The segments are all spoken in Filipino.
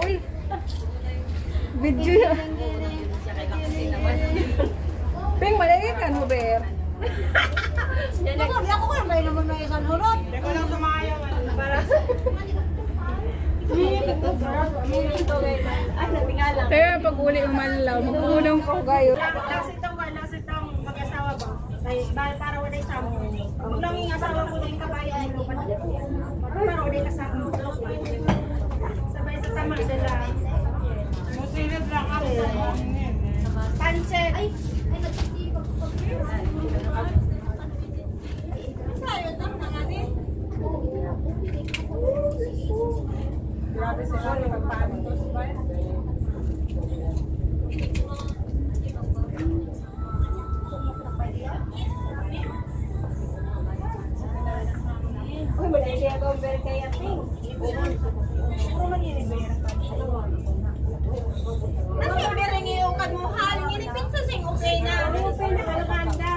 Uy. Video yan. Ping, malagay ka, Huber. Ako ko may naman may isang hulot. Teko lang sumayaw. Para Ay, natingalan. Pero pag uli umalaw, magpunong ko kayo. Lasit itong mag-asawa ba? Para wala isama. Huwag lang yung asawa ko yung kabayan. Para wala kasama. Sabay sa tamang dala. musilid lang ako. Pancet. Ay, nagtitipag ko. Sayot lang na nga din. Grabe sila, magpaano to sa bayan. Uy, wala siya ba over kaya ting? Ano man yun ba yan? Kasi bering yung kadmuhal, nginipin sa sing okay na. Okay na kalabanda.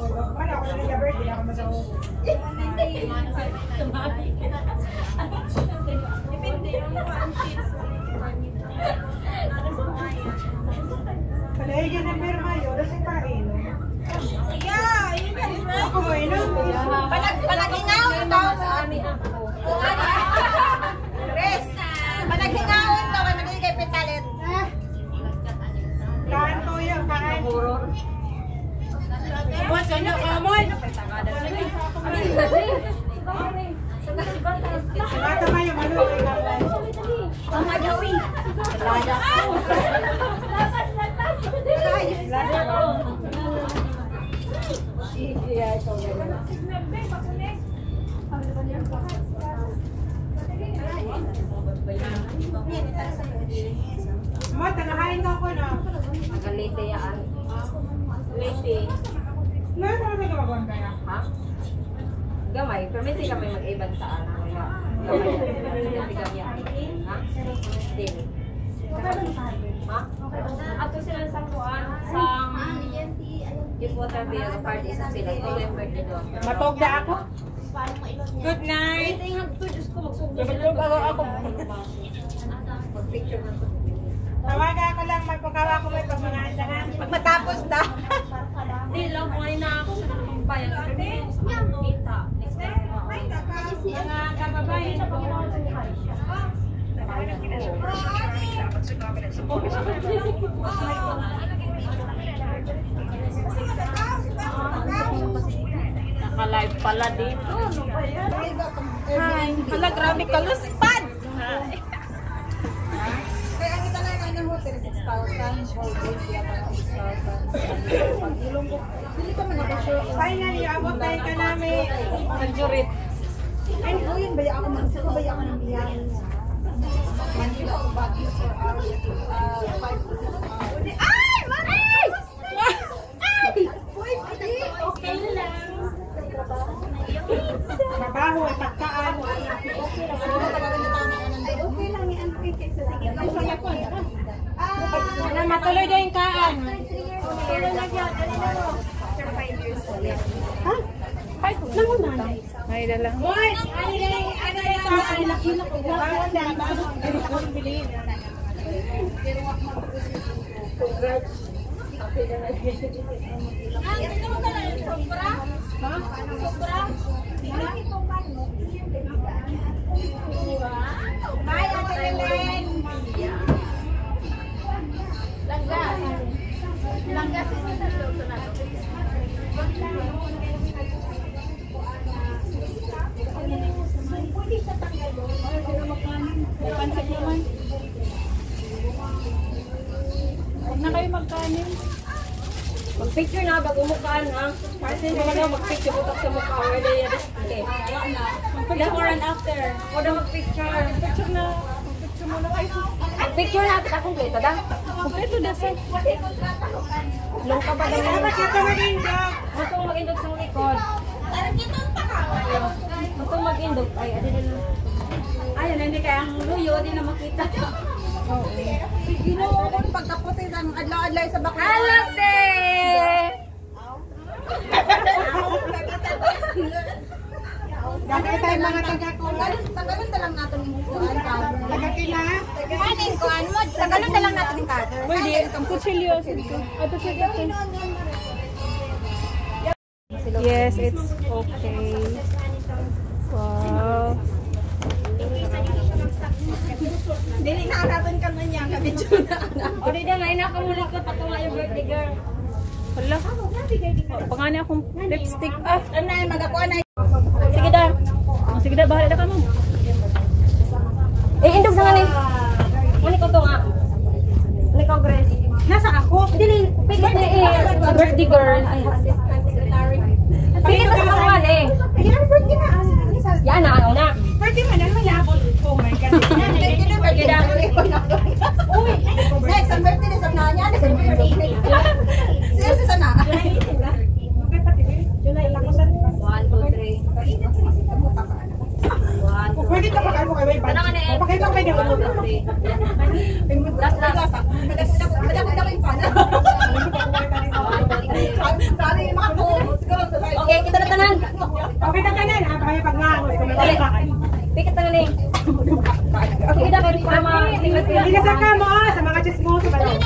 Wala ako na yung birthday, ako masawa. Depende yung mga Palahigyan ng pirma yun, kasi pain. yeah, yun ka rin. Ako mo inom. Panaghingaon to sa amin ako. Chris, panaghingaon to kay magiging kay Pitalit. Kaan to yun, kaan. Buwan sa inyo, kamoy. Salata ba yung ano? Ang magawi. Lada. Mo, tagahain ka ko na. Magalite yan. Late. Ngayon ako nagawagawang kaya. Ha? Gamay, permiti kami mag-ibang sa ano. Gamay, permiti kami. Ha? Dili. Ha? Ato sila sa kuan, sa Youth Water Bill Party sa sila, November dito. Matog na ako. Good night. Matog ako. Mag-picture na ito. Tawaga ako lang, magpagawa ko may pagmangandahan. Pag matapos na. Hindi lang, kumain na ako sa pagbayan. Kita. Next time. Mga kababayan na Panginoon sa buhay. Naka-live pala dito. Hi. Hala, grabe kaluspad. Kaya ang kita na ng hotel, 6,000. All days, yata 6,000. Pag-ilong ko. Hindi ka man ako sure. Finally, abot tayo ka namin. Nagjurit. Ay, yun, baya ako baya ako ng biyahe. Manila to Baguio for hours. 5 to 6 hours. Ay! Maray! Ay! Okay lang. Trabaho at pagkaan. Okay lang yan. Sige. Matuloy na yung kaan. Ha? Ay, nangunan. Ay, dalang. Boy! Ano ito? Ay, laki na ko. Bawal na. Ano ko bilhin? Congrats. Huwag na kayo magkanin. Mag-picture na bago mukhaan ha. Kasi naman na mag-picture butak sa mukha. Wala yan. Okay. Before and after. Ako na mag-picture. Picture na. Picture mo na kayo. Picture natin akong plate, da? Kompleto na sir. Long ka ba daw yun? Ito mag-indog. Gusto mo mag-indog sa likod. Gusto mo mag-indog. Ay, adi na lang. Ayun, hindi kaya ang luyo, di na makita. Ginoo ko yung pagkaputi ng adlaw-adlaw sa bakla. Alate! Dati tayo mga taga-kulan. Tagalon na lang natin yung kuhan. Taga-kila? Kuhan mo. Tagalon na lang natin yung cover. Pwede. Kutsilyo. Ito siya dito. Yes, it's okay. Wow. Dili na natin ka man yan. Kabidyo na. O, Rida, ngayon nakamuli ko. Patunga yung birthday girl. Hala. Pangani akong lipstick. Ah. Ano na yung magakuha na. Sige, da. Sige na, bahala na ka mo. Eh, indog na nga ni. Ano ko to nga? Ano ko, Grace? Nasa ako? Dili, pigit na eh. Birthday girl. Ay, assistant secretary. Pigit na sa kawan eh. Yan, birthday na. Yan na, ano na. Birthday man, ano may labot? Oh my God. Birthday na. Uy, next, ang birthday na sa nanya. Siya sa sana. July lang ko sa 1, 2, 3. 1, 2, pwede ka pakay mo kay Way. Ano ka na eh? Pakay mo kay Way. 1, 2, 3. Last na. Okay, kita na tanan. Okay na kanan. Kaya pag nga. Pikit na nga Sige na, kayo para ma-tingnan ko. Inasar ka mo sa mga chismoso ba lang?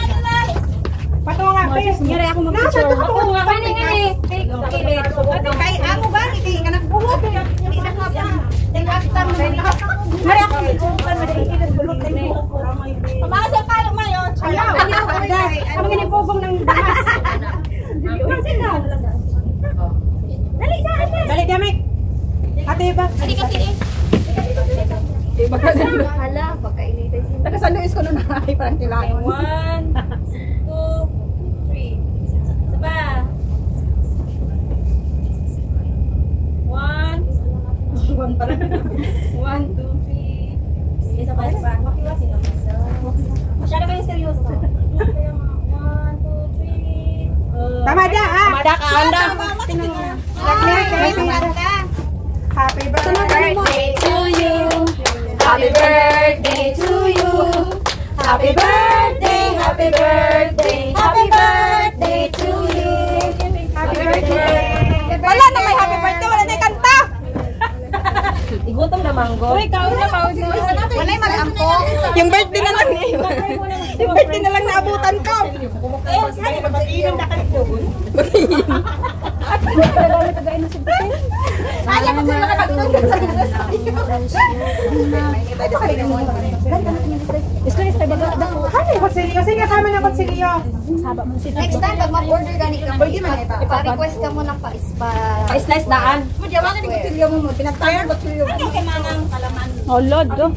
Patunga, please. Nyari ako mag-picture. Ako nga, kani nga eh. Kay amo ba? Hindi ka nagbuhot. Hindi na ka pa. Nag-actam. Mari ako. Pamasa ka lang mayo. Ayaw. Ano nga nipugong ng damas? Dali, Damik. Ate ba? Hindi kasi eh. Iba ka na. Hala, pagkainitay siya. Taga San Luis ko na nahay parang kilayo. 1, 2, 3. Saba. 1. 1 pala. 1, 2, 3. Isa pa, isa pa. Makiwasi naman. Masyado kayo seryoso. 1, 2, 3. Tama da, ha? Tumada ka, anda. Happy birthday to you. Happy birthday to you. Happy birthday, happy birthday, happy birthday to you. Happy birthday. Wala na may happy birthday, wala na kanta. Igutom na mango. Uy, kaon na. Wala yung mag-ampo. Yung birthday na lang eh. Yung birthday na lang naabutan ko. Eh, saan yung mag-inom na kalit doon? Kaya ko sila nakakagtong sa sarili sa iyo. Nakikita niyo sarili mo. Isla, baga. Ano yung konsilyo? Sige, kasama ng konsilyo. Next time, pag mag-order gani ka, Pwede man ito. ipa-request ka mo ng pa-ispa. Pa-slice daan. Madyawagan yung konsilyo mo. Pinatayar konsilyo mo. Ano kay manang kalaman? Oh, Lord, go.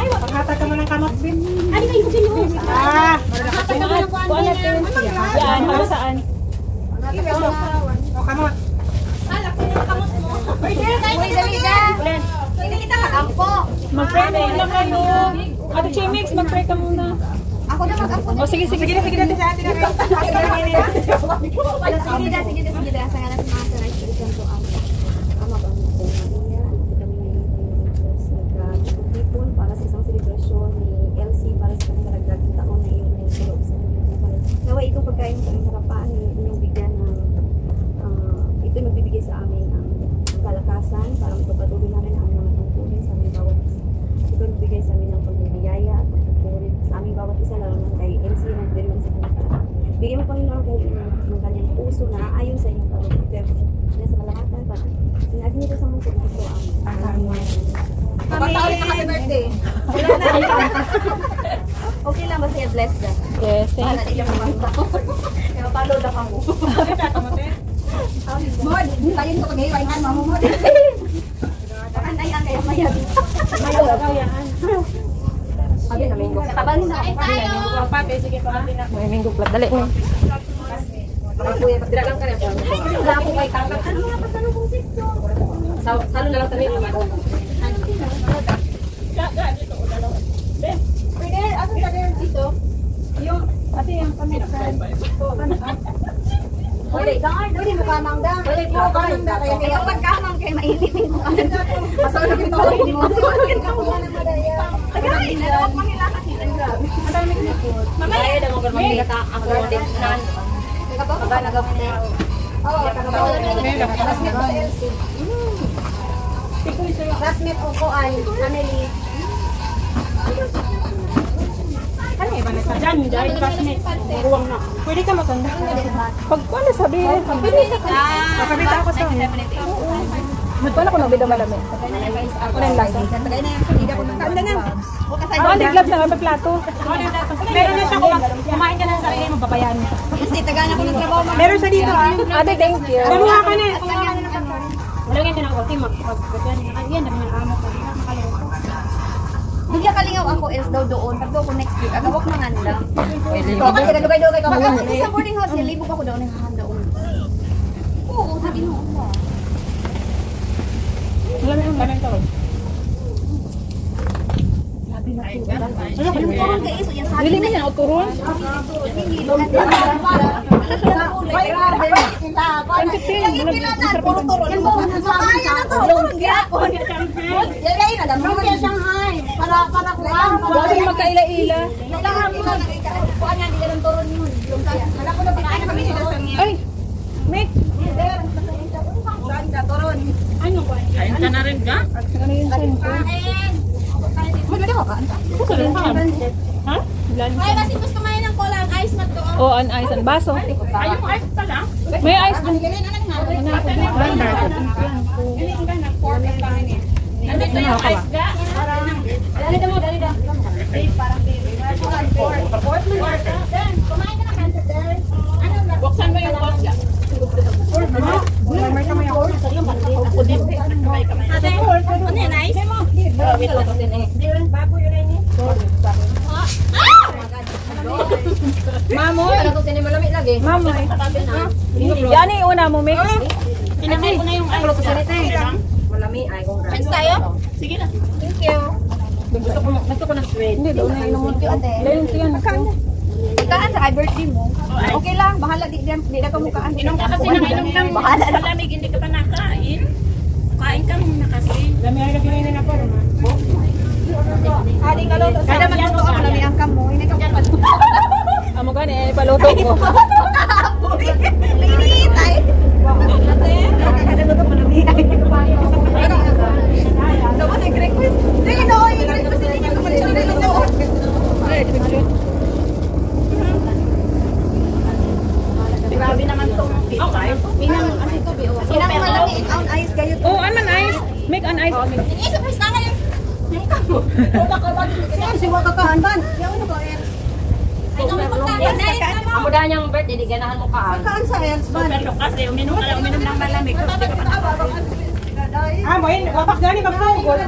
Panghatag ka mo ng kamot, Bin. Ano kayo konsilyo mo? Ah! Yan, para saan? O, kamot. Mag-pray muna kayo. Ate Chimix, mag-pray ka muna. Ako na mag-ako. O, sige. Sige na, sige na. Sige na. Sa ngalan ng mga saray, Christian to ang Ama ba mo po Maria, kami ngayon nagkakipon para sa isang selebrasyon ni LC para sa kanyang karagdagang taon na iyon ay sulog sa kanyang buhay. Nawa itong pagkain sa aming harapan, inyong bigyan ng ito'y magbibigay sa amin ang kalakasan para magpapatuloy namin ang mga tungkulin sa aming bawat isa. Ito'y magbigay sa amin ng pagbibiyaya at pagpatuloy sa aming bawat isa, lalo na kay LC na nagbibigay sa kanyang karagdagang. Bigyan mo Panginoon kayo ng kanyang puso na ayon sa inyong pag-ibig sa malakatan para sinagin nito sa mundo gusto ang Pagkaulit na happy birthday. okay lang basta i-bless ka. Yes, thank you. Kaya mapalo na ka mo. Mod, tayo nito pag-iwain ka, mamo mo. Anay-an kayo mayag. Sabi na minggo. Katabang na. May minggo plat. Dali mo. Diragan ka rin. Wala ko kay Kakak. Ano nga patanong kong sito? Salo na lang sa minggo. Pwede, ano sa girl dito? Yung, pati yung camera. Wala. Dali mo kamang da. Dali mo kamang da. Kaya Kaya pagkamang kayo mainit. masarap yung tawag mo. Tagay na daw pangilakas nila. Mamaya na mo kung magigata ako din nan. Nagagapunta. Oo, tagabawa na nila. Classmate ko sa LC. Classmate ko ay Amelie. Diyan, dahil classmate. Ruwang na. Pwede ka matanda. Pag ano sabihin? Pwede sa kapalita ako sa akin. Paano ko nabida malamig? Ano yung lasa? Tagay na yung kanida ko. Kanda na. Ah, di-gloves na nga plato. Meron na siya kumain ka na sa sarili mo, papayan. Kasi taga na ko ng trabaho. Meron siya dito. Ate, thank you. Namuha ka na. Wala ganyan ng kote yan naman amo ko. Bigla kalingaw ako else daw doon. Pag daw ko next week, agawak na nga nila. Ikaw ka, dugay-dugay ka. Pag sa boarding house, libog ako daw ng hahanda doon. Oo, sabi mo. Turon kayo, so yan sabi Dili man yan, o turon. Huwag magkaila-ila. Ay, Mick. Ano ba? Kain ka na rin ka? Ano yung sento? Ha? Ay, kasi gusto mo yun ng cola, ang ice mat doon. Oh, an ice, an baso. Ayun, ice pa lang. May ice din. Nandito yung ice ga. Dali mo, dali da. Kumain ka na cancer, Dan. Buksan mo yung box ga. Ate, ano yan, ice? Bago yun ay niya. Mamoy. Ano to sini malamig lagi? Mamoy. Yan yung una mo, Mick. Inakay ko na yung ice ga. Malami ay kung Friends tayo? Sige na. Thank you. gusto ko ng sweet. Hindi, doon na inom mo. Layon ko yan. Kaan sa birthday mo. Okay lang, bahala di na kamukaan. Inom ka kasi nang inom kang Bahala na. malamig, hindi ka pa nakain. Kain ka muna kasi. Lamig ka kinain na po. Adi ka luto. Kada magluto ako lami ang kamo. Hindi ka paluto. Amo ka ni, paluto ko. Mainit ay. Kada luto ko lami ay. Tapos i-request. Hindi no, i-request hindi niya kumalit na luto. Grabe naman itong pizza. Minang asito bi. Minang malami on ice kayo. Oh, an ice. Make an ice. Surprise na ngayon. Si waka ka hanban. Yaw no ba er. Ay, kami magkakain. Amo da niyang birthday di ganahan mo kaan. Kaan sa else ban. Pero kasi uminom ka lang, uminom ng malamig. Tapos di ka pa nakakain. Ah, mo yun. Wapak gani magtugol.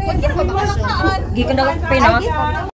Wag ka ba makakaan? Gikan daw pinos.